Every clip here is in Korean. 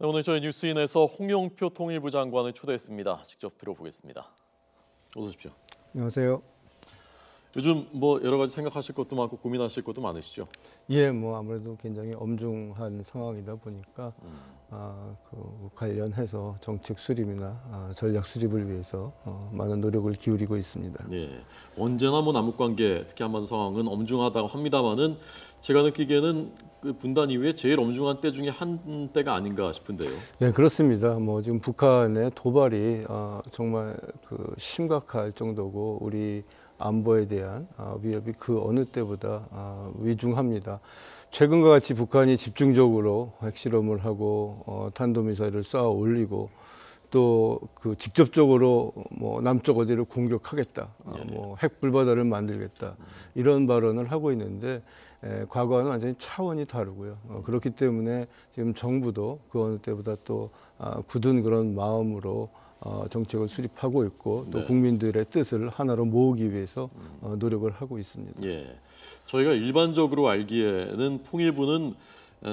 네, 오늘 저희 뉴스인에서 홍영표 통일부 장관을 초대했습니다. 직접 들어보겠습니다. 어서 오십시오. 안녕하세요. 요즘 뭐 여러 가지 생각하실 것도 많고 고민하실 것도 많으시죠? 예, 뭐 아무래도 굉장히 엄중한 상황이다 보니까 그 관련해서 정책 수립이나 전략 수립을 위해서 많은 노력을 기울이고 있습니다. 예, 언제나 뭐 남북관계, 특히 한반도 상황은 엄중하다고 합니다만은 제가 느끼기에는 그 분단 이후에 제일 엄중한 때 중에 한 때가 아닌가 싶은데요. 예, 그렇습니다. 뭐 지금 북한의 도발이 정말 그 심각할 정도고 우리 안보에 대한 위협이 그 어느 때보다 위중합니다. 최근과 같이 북한이 집중적으로 핵실험을 하고 탄도미사일을 쌓아 올리고 또 그 직접적으로 뭐 남쪽 어디를 공격하겠다, 뭐 핵불바다를 만들겠다 이런 발언을 하고 있는데 과거와는 완전히 차원이 다르고요. 그렇기 때문에 지금 정부도 그 어느 때보다 또 굳은 그런 마음으로 정책을 수립하고 있고 또 국민들의 뜻을 하나로 모으기 위해서 노력을 하고 있습니다. 예, 저희가 일반적으로 알기에는 통일부는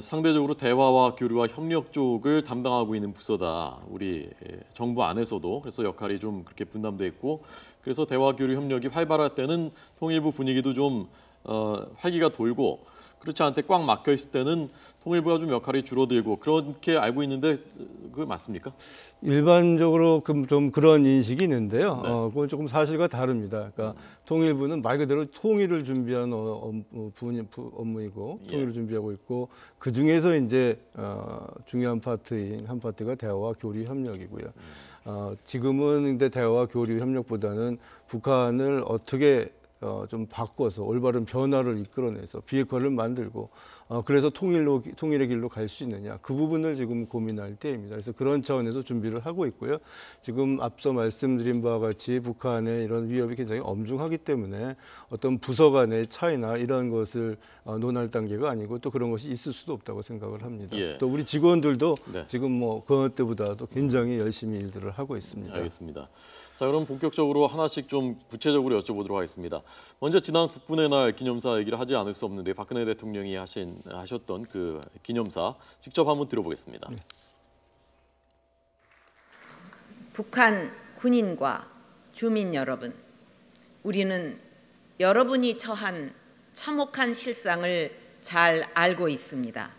상대적으로 대화와 교류와 협력 쪽을 담당하고 있는 부서다. 우리 정부 안에서도 그래서 역할이 좀 그렇게 분담돼 있고 그래서 대화 교류 협력이 활발할 때는 통일부 분위기도 좀 활기가 돌고 그렇지 않을 때 꽉 막혀 있을 때는 통일부가 좀 역할이 줄어들고 그렇게 알고 있는데 그게 맞습니까? 일반적으로 좀 그런 인식이 있는데요. 네. 그건 조금 사실과 다릅니다. 그러니까 통일부는 말 그대로 통일을 준비한 업무이고 통일을 준비하고 있고 그 중에서 이제 중요한 파트인 한 파트가 대화와 교류 협력이고요. 지금은 근데 대화와 교류 협력보다는 북한을 어떻게 좀 바꿔서 올바른 변화를 이끌어내서 비핵화를 만들고 그래서 통일의 길로 갈 수 있느냐 그 부분을 지금 고민할 때입니다. 그래서 그런 차원에서 준비를 하고 있고요. 지금 앞서 말씀드린 바와 같이 북한의 이런 위협이 굉장히 엄중하기 때문에 어떤 부서 간의 차이나 이런 것을 논할 단계가 아니고 또 그런 것이 있을 수도 없다고 생각을 합니다. 또 우리 직원들도 지금 뭐 그 때보다도 굉장히 열심히 일들을 하고 있습니다. 알겠습니다. 자, 그럼 본격적으로 하나씩 좀 구체적으로 여쭤보도록 하겠습니다. 먼저 지난 국군의 날 기념사 얘기를 하지 않을 수 없는데 박근혜 대통령이 하셨던 그 기념사 직접 한번 들어보겠습니다. 북한 군인과 주민 여러분, 우리는 여러분이 처한 참혹한 실상을 잘 알고 있습니다.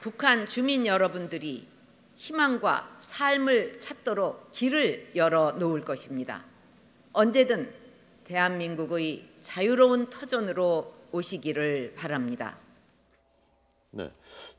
북한 주민 여러분들이 희망과 삶을 찾도록 길을 열어 놓을 것입니다. 언제든 대한민국의 자유로운 터전으로 오시기를 바랍니다. 네,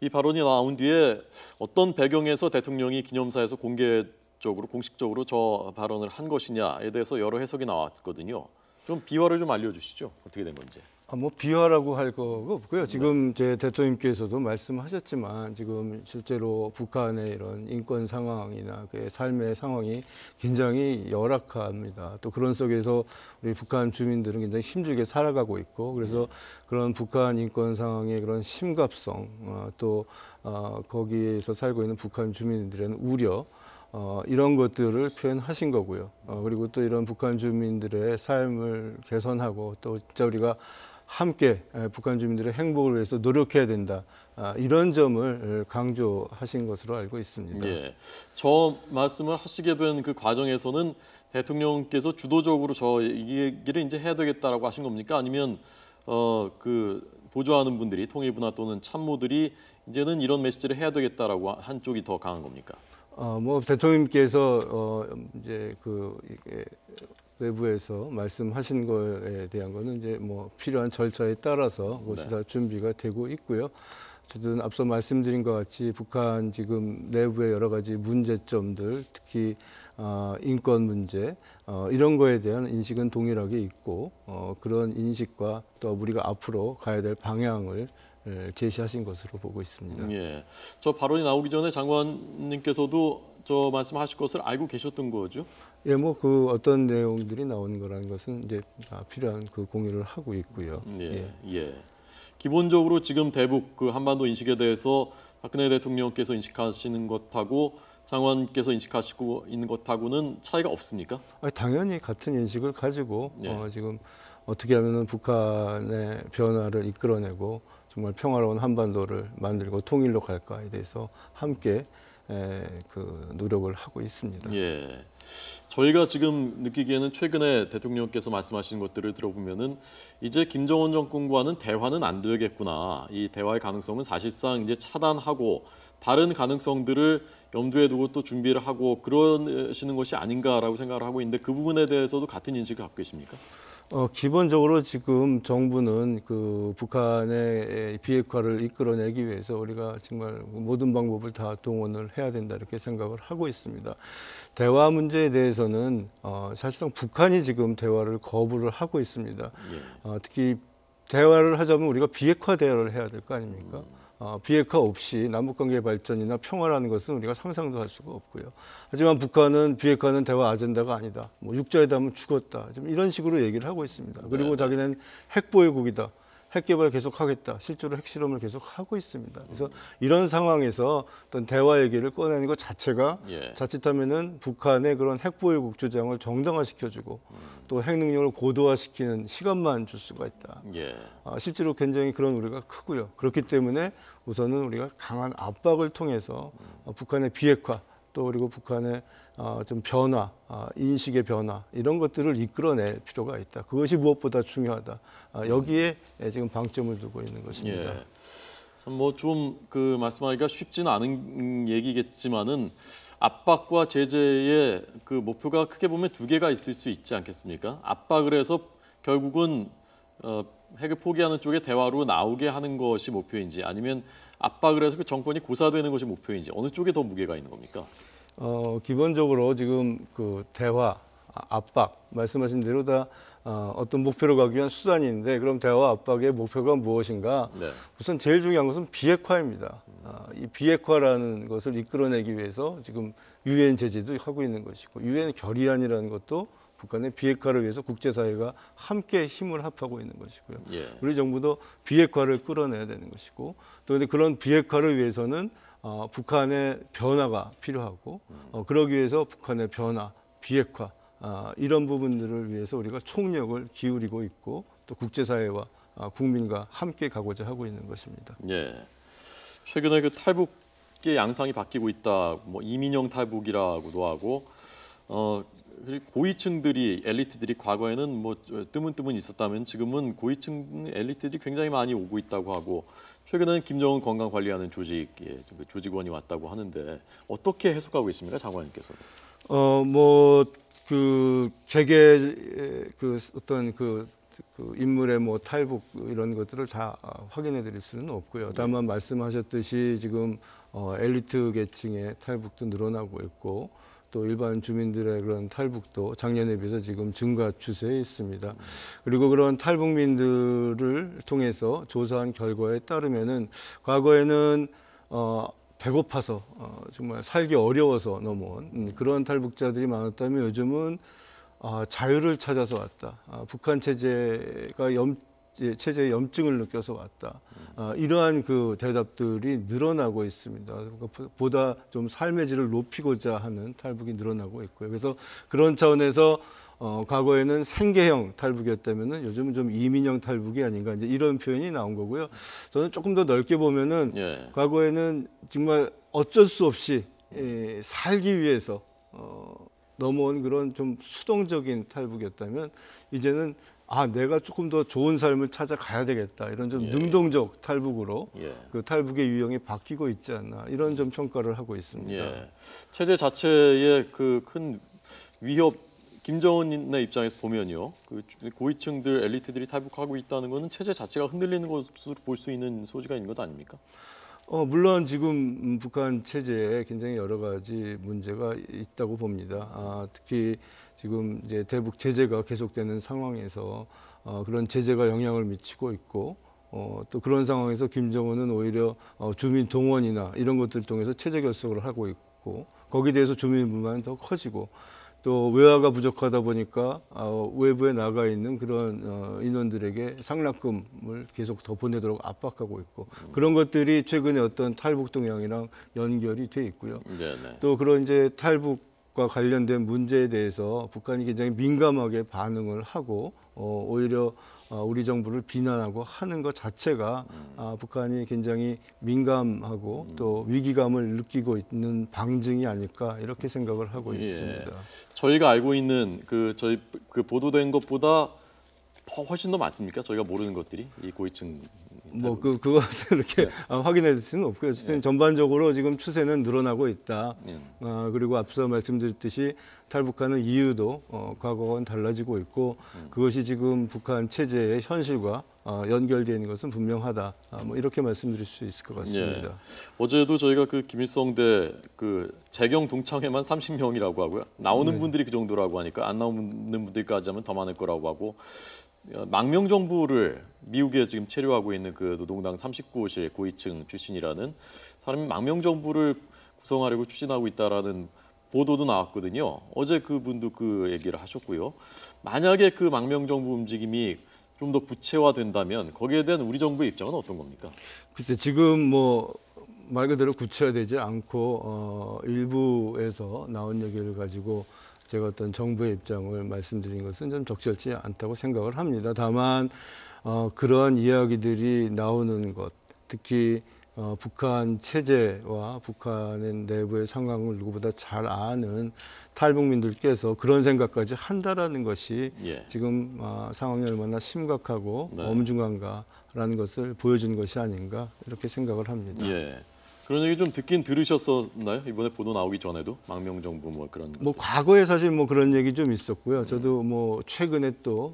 이 발언이 나온 뒤에 어떤 배경에서 대통령이 기념사에서 공식적으로 저 발언을 한 것이냐에 대해서 여러 해석이 나왔거든요. 좀 비화를 좀 알려주시죠. 어떻게 된 건지. 뭐 비화라고 할 거가 없고요. 지금 제 대통령께서도 말씀하셨지만 지금 실제로 북한의 이런 인권 상황이나 그 삶의 상황이 굉장히 열악합니다. 또 그런 속에서 우리 북한 주민들은 굉장히 힘들게 살아가고 있고 그래서 그런 북한 인권 상황의 그런 심각성 또 거기에서 살고 있는 북한 주민들의 우려 이런 것들을 표현하신 거고요. 그리고 또 이런 북한 주민들의 삶을 개선하고 또 진짜 우리가 함께 북한 주민들의 행복을 위해서 노력해야 된다. 이런 점을 강조하신 것으로 알고 있습니다. 예, 저 말씀을 하시게 된 그 과정에서는 대통령께서 주도적으로 저 얘기를 이제 해야 되겠다라고 하신 겁니까? 아니면 그 보조하는 분들이 통일부나 또는 참모들이 이제는 이런 메시지를 해야 되겠다라고 한 쪽이 더 강한 겁니까? 뭐 대통령께서 이제 외부에서 말씀하신 거에 대한 거는 이제 뭐 필요한 절차에 따라서 그것이 다 준비가 되고 있고요. 어쨌든 앞서 말씀드린 것 같이 북한 지금 내부의 여러 가지 문제점들, 특히 인권 문제 이런 거에 대한 인식은 동일하게 있고 그런 인식과 또 우리가 앞으로 가야 될 방향을 제시하신 것으로 보고 있습니다. 예, 저 발언이 나오기 전에 장관님께서도 저 말씀하실 것을 알고 계셨던 거죠? 예, 뭐 그 어떤 내용들이 나오는 거라는 것은 이제 필요한 그 공유를 하고 있고요. 예. 기본적으로 지금 대북 그 한반도 인식에 대해서 박근혜 대통령께서 인식하시는 것하고 장관께서 인식하시고 있는 것하고는 차이가 없습니까? 당연히 같은 인식을 가지고 지금 어떻게 하면은 북한의 변화를 이끌어내고 정말 평화로운 한반도를 만들고 통일로 갈까에 대해서 함께 그 노력을 하고 있습니다. 예. 저희가 지금 느끼기에는 최근에 대통령께서 말씀하신 것들을 들어보면은 이제 김정은 정권과는 대화는 안 되겠구나. 이 대화의 가능성은 사실상 이제 차단하고 다른 가능성들을 염두에 두고 또 준비를 하고 그러시는 것이 아닌가라고 생각을 하고 있는데 그 부분에 대해서도 같은 인식을 갖고 계십니까? 기본적으로 지금 정부는 그 북한의 비핵화를 이끌어내기 위해서 우리가 정말 모든 방법을 다 동원을 해야 된다 이렇게 생각을 하고 있습니다. 대화 문제에 대해서는 사실상 북한이 지금 대화를 거부를 하고 있습니다. 예. 특히 대화를 하자면 우리가 비핵화 대화를 해야 될 거 아닙니까? 비핵화 없이 남북관계 발전이나 평화라는 것은 우리가 상상도 할 수가 없고요. 하지만 북한은 비핵화는 대화 아젠다가 아니다. 뭐 육자회담은 죽었다. 좀 이런 식으로 얘기를 하고 있습니다. 그리고 자기는 핵보유국이다. 핵개발 계속하겠다. 실제로 핵실험을 계속하고 있습니다. 그래서 이런 상황에서 어떤 대화 얘기를 꺼내는 것 자체가 예. 자칫하면은 북한의 그런 핵보유국 주장을 정당화시켜주고 또 핵능력을 고도화시키는 시간만 줄 수가 있다. 예. 실제로 굉장히 그런 우려가 크고요. 그렇기 때문에 우선은 우리가 강한 압박을 통해서 북한의 비핵화 또 그리고 북한의 좀 변화, 인식의 변화 이런 것들을 이끌어낼 필요가 있다. 그것이 무엇보다 중요하다. 여기에 지금 방점을 두고 있는 것입니다. 예. 뭐 좀 그 말씀하기가 쉽지는 않은 얘기겠지만은 압박과 제재의 그 목표가 크게 보면 두 개가 있을 수 있지 않겠습니까? 압박을 해서 결국은 핵을 포기하는 쪽에 대화로 나오게 하는 것이 목표인지 아니면 압박을 해서 그 정권이 고사되는 것이 목표인지 어느 쪽에 더 무게가 있는 겁니까? 기본적으로 지금 그 대화, 압박 말씀하신 대로 다 어떤 목표로 가기 위한 수단인데 그럼 대화 압박의 목표가 무엇인가? 네. 우선 제일 중요한 것은 비핵화입니다. 이 비핵화라는 것을 이끌어내기 위해서 지금 유엔 제재도 하고 있는 것이고 유엔 결의안이라는 것도 북한의 비핵화를 위해서 국제사회가 함께 힘을 합하고 있는 것이고요. 예. 우리 정부도 비핵화를 끌어내야 되는 것이고 또 근데 그런 비핵화를 위해서는 북한의 변화가 필요하고 그러기 위해서 북한의 변화, 비핵화 이런 부분들을 위해서 우리가 총력을 기울이고 있고 또 국제사회와 국민과 함께 가고자 하고 있는 것입니다. 예. 최근에 그 탈북의 양상이 바뀌고 있다. 뭐 이민영 탈북이라고도 하고 그리고 고위층들이 엘리트들이 과거에는 뭐 뜨문뜨문 있었다면 지금은 고위층 엘리트들이 굉장히 많이 오고 있다고 하고 최근에는 김정은 건강관리하는 조직원이 왔다고 하는데 어떻게 해석하고 계십니까, 장관님께서는? 그 개개 그 어떤 그 인물의 뭐 탈북 이런 것들을 다 확인해 드릴 수는 없고요. 다만 말씀하셨듯이 지금 엘리트 계층의 탈북도 늘어나고 있고 또 일반 주민들의 그런 탈북도 작년에 비해서 지금 증가 추세에 있습니다. 그리고 그런 탈북민들을 통해서 조사한 결과에 따르면은 과거에는 배고파서 정말 살기 어려워서 넘어온 그런 탈북자들이 많았다면 요즘은 자유를 찾아서 왔다. 북한 체제에 염증을 느껴서 왔다. 이러한 그 대답들이 늘어나고 있습니다. 그러니까 보다 좀 삶의 질을 높이고자 하는 탈북이 늘어나고 있고요. 그래서 그런 차원에서 과거에는 생계형 탈북이었다면은 요즘은 좀 이민형 탈북이 아닌가 이제 이런 표현이 나온 거고요. 저는 조금 더 넓게 보면은 예. 과거에는 정말 어쩔 수 없이 살기 위해서 넘어온 그런 좀 수동적인 탈북이었다면 이제는 내가 조금 더 좋은 삶을 찾아가야 되겠다 이런 좀 능동적 탈북으로 그 탈북의 유형이 바뀌고 있지 않나 이런 좀 평가를 하고 있습니다. 예. 체제 자체의 그 큰 위협 김정은의 입장에서 보면요, 그 고위층들 엘리트들이 탈북하고 있다는 것은 체제 자체가 흔들리는 것으로 볼 수 있는 소지가 있는 것 아닙니까? 물론 지금 북한 체제에 굉장히 여러 가지 문제가 있다고 봅니다. 특히 지금 이제 대북 제재가 계속되는 상황에서 그런 제재가 영향을 미치고 있고 또 그런 상황에서 김정은은 오히려 주민 동원이나 이런 것들을 통해서 체제 결속을 하고 있고 거기에 대해서 주민 불만은 더 커지고 또 외화가 부족하다 보니까 외부에 나가 있는 그런 인원들에게 상납금을 계속 더 보내도록 압박하고 있고 그런 것들이 최근에 어떤 탈북 동향이랑 연결이 돼 있고요. 네네. 또 그런 이제 탈북과 관련된 문제에 대해서 북한이 굉장히 민감하게 반응을 하고 오히려 우리 정부를 비난하고 하는 것 자체가 북한이 굉장히 민감하고 또 위기감을 느끼고 있는 방증이 아닐까 이렇게 생각을 하고 있습니다. 저희가 알고 있는 저희 보도된 것보다 훨씬 더 많습니까? 저희가 모르는 것들이 이 고위층 뭐 그것을 이렇게 확인할 수는 없고요. 어쨌든 전반적으로 지금 추세는 늘어나고 있다. 그리고 앞서 말씀드렸듯이 탈북하는 이유도 과거와는 달라지고 있고 그것이 지금 북한 체제의 현실과 연결되어 있는 것은 분명하다. 뭐 이렇게 말씀드릴 수 있을 것 같습니다. 어제도 저희가 김일성대 재경 동창회만 30명이라고 하고요. 나오는 분들이 그 정도라고 하니까 안 나오는 분들까지 하면 더 많을 거라고 하고 망명 정부를 미국에 지금 체류하고 있는 노동당 39호실 고위층 출신이라는 사람이 망명 정부를 구성하려고 추진하고 있다라는 보도도 나왔거든요. 어제 그분도 그 얘기를 하셨고요. 만약에 그 망명 정부 움직임이 좀 더 구체화된다면 거기에 대한 우리 정부의 입장은 어떤 겁니까? 글쎄 지금 뭐 말 그대로 구체화되지 않고 일부에서 나온 얘기를 가지고 제가 어떤 정부의 입장을 말씀드린 것은 좀 적절치 않다고 생각을 합니다. 다만 그러한 이야기들이 나오는 것, 특히 북한 체제와 북한의 내부의 상황을 누구보다 잘 아는 탈북민들께서 그런 생각까지 한다라는 것이 지금 상황이 얼마나 심각하고 엄중한가라는 것을 보여주는 것이 아닌가 이렇게 생각을 합니다. 그런 얘기 좀 듣긴 들으셨었나요? 이번에 보도 나오기 전에도 망명 정부 뭐 그런. 뭐 과거에 사실 뭐 그런 얘기 좀 있었고요. 저도 뭐 최근에 또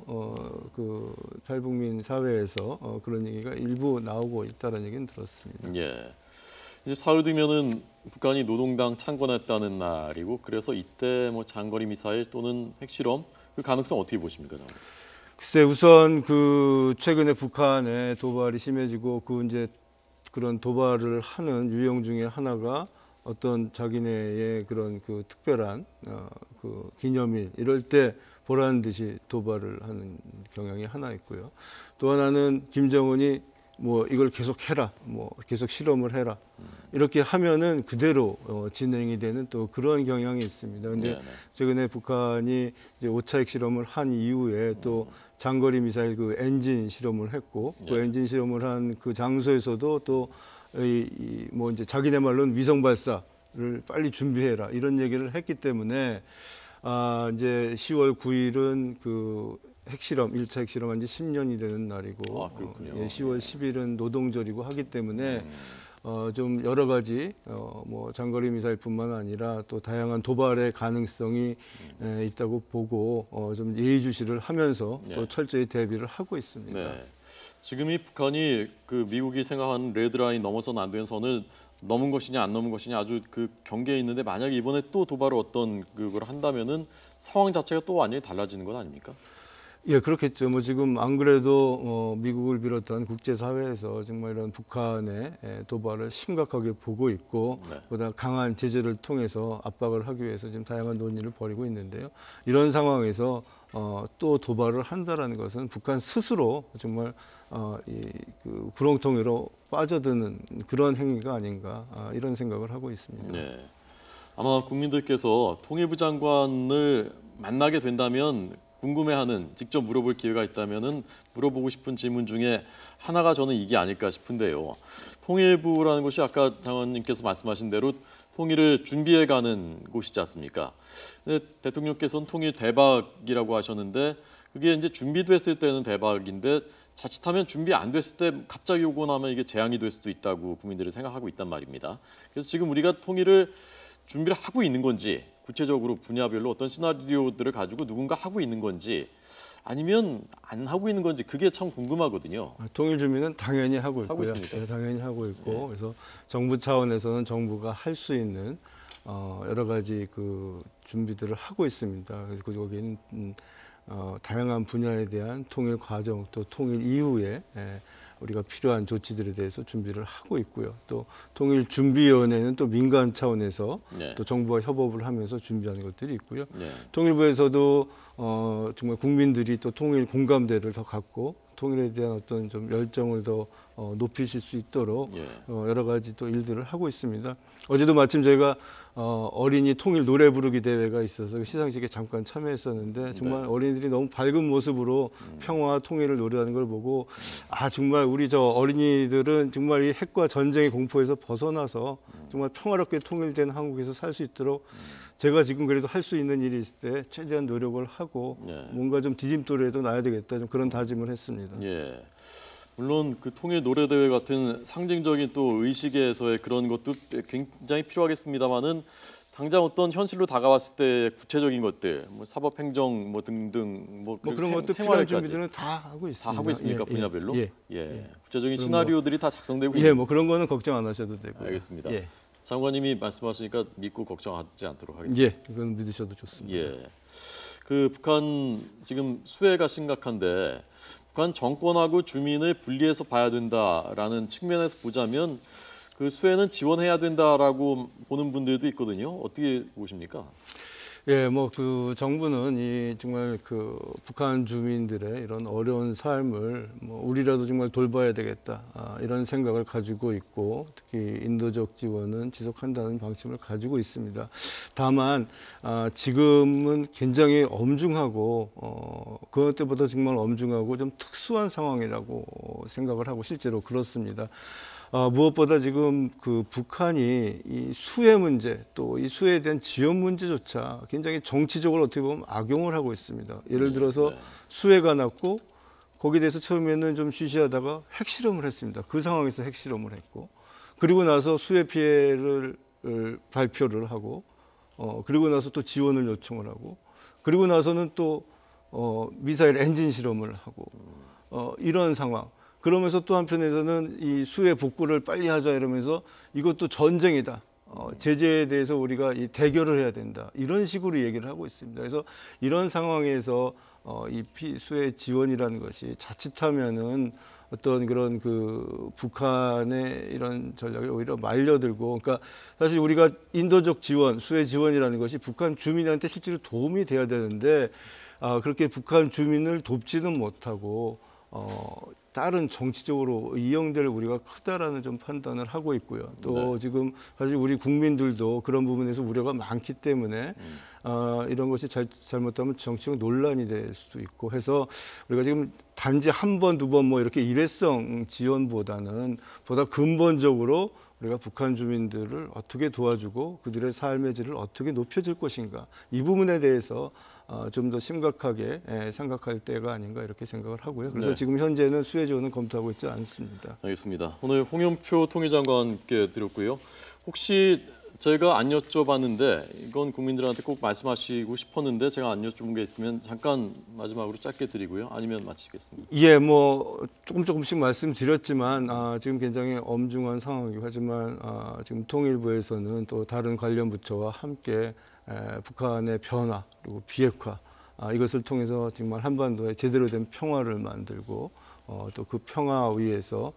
그 탈북민 사회에서 그런 얘기가 일부 나오고 있다는 얘기는 들었습니다. 이제 사흘 뒤면은 북한이 노동당 창건했다는 날이고 그래서 이때 뭐 장거리 미사일 또는 핵실험 그 가능성 어떻게 보십니까? 글쎄 우선 최근에 북한의 도발이 심해지고 이제 그런 도발을 하는 유형 중에 하나가 어떤 자기네의 그런 특별한 기념일 이럴 때 보라는 듯이 도발을 하는 경향이 하나 있고요. 또 하나는 김정은이 뭐 이걸 계속 해라, 뭐 계속 실험을 해라 이렇게 하면은 그대로 진행이 되는 또 그런 경향이 있습니다. 그런데 최근에 북한이 이제 5차 핵실험을 한 이후에 또 장거리 미사일 엔진 실험을 했고 그 엔진 실험을 한 그 장소에서도 또 뭐 이제 자기네 말로는 위성 발사를 빨리 준비해라 이런 얘기를 했기 때문에 이제 10월 9일은 핵실험 1차 핵실험한 지 10년이 되는 날이고 10월 10일은 노동절이고 하기 때문에 좀 여러 가지 뭐 장거리 미사일뿐만 아니라 또 다양한 도발의 가능성이 있다고 보고 좀 예의주시를 하면서 또 철저히 대비를 하고 있습니다. 지금 이 북한이 미국이 생각하는 레드라인 넘어서는 안 되는 선을 넘은 것이냐 안 넘은 것이냐 아주 경계에 있는데 만약에 이번에 또 도발을 어떤 그걸 한다면은 상황 자체가 또 완전히 달라지는 건 아닙니까? 그렇겠죠. 뭐 지금 안 그래도 미국을 비롯한 국제사회에서 정말 이런 북한의 도발을 심각하게 보고 있고 보다 강한 제재를 통해서 압박을 하기 위해서 지금 다양한 논의를 벌이고 있는데요. 이런 상황에서 또 도발을 한다라는 것은 북한 스스로 정말 구렁텅이로 빠져드는 그런 행위가 아닌가 이런 생각을 하고 있습니다. 아마 국민들께서 통일부 장관을 만나게 된다면 궁금해하는 직접 물어볼 기회가 있다면은 물어보고 싶은 질문 중에 하나가 저는 이게 아닐까 싶은데요. 통일부라는 것이 아까 장관님께서 말씀하신 대로 통일을 준비해가는 곳이지 않습니까? 근데 대통령께서는 통일 대박이라고 하셨는데 그게 이제 준비됐을 때는 대박인데 자칫하면 준비 안 됐을 때 갑자기 오고 나면 이게 재앙이 될 수도 있다고 국민들이 생각하고 있단 말입니다. 그래서 지금 우리가 통일을 준비를 하고 있는 건지 구체적으로 분야별로 어떤 시나리오들을 가지고 누군가 하고 있는 건지 아니면 안 하고 있는 건지 그게 참 궁금하거든요. 통일 준비는 당연히 하고 있고요. 있습니까? 당연히 하고 있고 그래서 정부 차원에서는 정부가 할 수 있는 여러 가지 준비들을 하고 있습니다. 그래서 거기는 다양한 분야에 대한 통일 과정 또 통일 이후에 우리가 필요한 조치들에 대해서 준비를 하고 있고요. 또 통일준비위원회는 또 민간 차원에서 또 정부와 협업을 하면서 준비하는 것들이 있고요. 통일부에서도 정말 국민들이 또 통일 공감대를 더 갖고 통일에 대한 어떤 좀 열정을 더 높이실 수 있도록 여러 가지 또 일들을 하고 있습니다. 어제도 마침 제가 어린이 통일 노래 부르기 대회가 있어서 그 시상식에 잠깐 참여했었는데 정말 네. 어린이들이 너무 밝은 모습으로 평화와 통일을 노래하는 걸 보고 아 정말 우리 저 어린이들은 정말 이 핵과 전쟁의 공포에서 벗어나서 정말 평화롭게 통일된 한국에서 살 수 있도록 제가 지금 그래도 할 수 있는 일이 있을 때 최대한 노력을 하고 네. 뭔가 좀 디딤돌이라도 놔야 되겠다 좀 그런 다짐을 했습니다. 예. 물론 그 통일 노래 대회 같은 상징적인 또 의식에서의 그런 것도 굉장히 필요하겠습니다만은 당장 어떤 현실로 다가왔을 때 구체적인 것들, 뭐 사법행정 뭐 등등 뭐 그런 것도 필요한 준비들은 다 하고 있습니다. 다 하고 있습니까? 예, 분야별로? 예, 예. 구체적인 그럼 시나리오들이 다 작성되고 예, 뭐 그런 거는 걱정 안 하셔도 되고요. 알겠습니다. 예, 장관님이 말씀하시니까 믿고 걱정하지 않도록 하겠습니다. 예, 이건 믿으셔도 좋습니다. 예. 그 북한 지금 수해가 심각한데 북한 정권하고 주민을 분리해서 봐야 된다라는 측면에서 보자면 그 수해는 지원해야 된다라고 보는 분들도 있거든요. 어떻게 보십니까? 예, 뭐 그 정부는 이 정말 그 북한 주민들의 이런 어려운 삶을 뭐 우리라도 정말 돌봐야 되겠다 이런 생각을 가지고 있고 특히 인도적 지원은 지속한다는 방침을 가지고 있습니다. 다만 지금은 굉장히 엄중하고 그 때보다 정말 엄중하고 좀 특수한 상황이라고 생각을 하고 실제로 그렇습니다. 무엇보다 지금 그 북한이 이 수해 문제 또 이 수해에 대한 지원 문제조차 굉장히 정치적으로 어떻게 보면 악용을 하고 있습니다. 예를 들어서 수해가 났고 거기에 대해서 처음에는 좀 쉬쉬하다가 핵실험을 했습니다. 그 상황에서 핵실험을 했고 그리고 나서 수해 피해를 발표를 하고 그리고 나서 또 지원을 요청을 하고 그리고 나서는 또 미사일 엔진 실험을 하고 이런 상황. 그러면서 또 한편에서는 이 수해 복구를 빨리 하자 이러면서 이것도 전쟁이다. 제재에 대해서 우리가 이 대결을 해야 된다. 이런 식으로 얘기를 하고 있습니다. 그래서 이런 상황에서 이 수해 지원이라는 것이 자칫하면은 어떤 그런 그 북한의 이런 전략이 오히려 말려들고 그러니까 사실 우리가 인도적 지원, 수해 지원이라는 것이 북한 주민한테 실제로 도움이 돼야 되는데 그렇게 북한 주민을 돕지는 못하고 다른 정치적으로 이용될 우리가 크다라는 좀 판단을 하고 있고요. 또 지금 사실 우리 국민들도 그런 부분에서 우려가 많기 때문에 이런 것이 잘못하면 정치적 논란이 될 수도 있고 해서 우리가 지금 단지 한 번, 두 번 뭐 이렇게 일회성 지원보다는 보다 근본적으로 우리가 북한 주민들을 어떻게 도와주고 그들의 삶의 질을 어떻게 높여줄 것인가 이 부분에 대해서 좀 더 심각하게 생각할 때가 아닌가 이렇게 생각을 하고요. 그래서 네. 지금 현재는 수해 지원은 검토하고 있지 않습니다. 알겠습니다. 오늘 홍영표 통일장관께 드렸고요. 혹시 제가 안 여쭤봤는데 이건 국민들한테 꼭 말씀하시고 싶었는데 제가 안 여쭤본 게 있으면 잠깐 마지막으로 짧게 드리고요. 아니면 마치겠습니다. 예, 뭐 조금씩 말씀드렸지만 지금 굉장히 엄중한 상황이고 하지만 지금 통일부에서는 또 다른 관련 부처와 함께 북한의 변화 그리고 비핵화 이것을 통해서 정말 한반도에 제대로 된 평화를 만들고 또 그 평화 위에서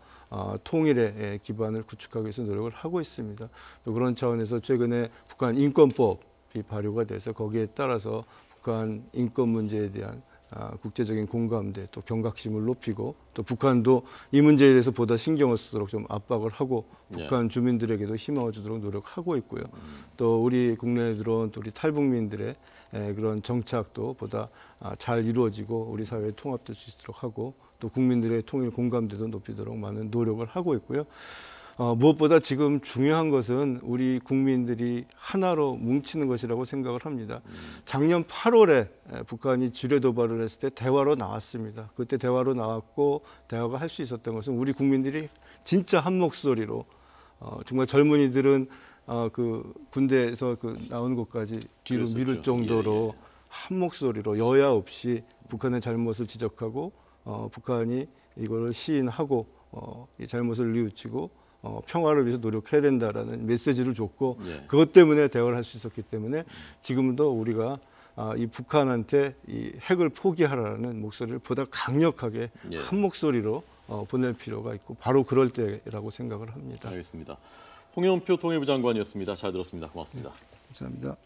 통일의 기반을 구축하기 위해서 노력을 하고 있습니다. 또 그런 차원에서 최근에 북한 인권법이 발효가 돼서 거기에 따라서 북한 인권 문제에 대한 국제적인 공감대 또 경각심을 높이고 또 북한도 이 문제에 대해서 보다 신경을 쓰도록 좀 압박을 하고 북한 주민들에게도 힘을 주도록 노력하고 있고요. 또 우리 국내에 들어온 또 우리 탈북민들의 그런 정착도 보다 잘 이루어지고 우리 사회에 통합될 수 있도록 하고 또 국민들의 통일 공감대도 높이도록 많은 노력을 하고 있고요. 무엇보다 지금 중요한 것은 우리 국민들이 하나로 뭉치는 것이라고 생각을 합니다. 작년 8월에 북한이 지뢰 도발을 했을 때 대화로 나왔습니다. 그때 대화로 나왔고 대화가 할 수 있었던 것은 우리 국민들이 진짜 한 목소리로 정말 젊은이들은 그 군대에서 그 나온 곳까지 뒤로 그랬었죠. 미룰 정도로 한 목소리로 여야 없이 북한의 잘못을 지적하고 북한이 이걸 시인하고 이 잘못을 뉘우치고 평화를 위해서 노력해야 된다라는 메시지를 줬고 그것 때문에 대화를 할 수 있었기 때문에 지금도 우리가 이 북한한테 이 핵을 포기하라는 목소리를 보다 강력하게 한 목소리로 보낼 필요가 있고 바로 그럴 때라고 생각을 합니다. 알겠습니다. 홍영표 통일부 장관이었습니다. 잘 들었습니다. 고맙습니다. 감사합니다.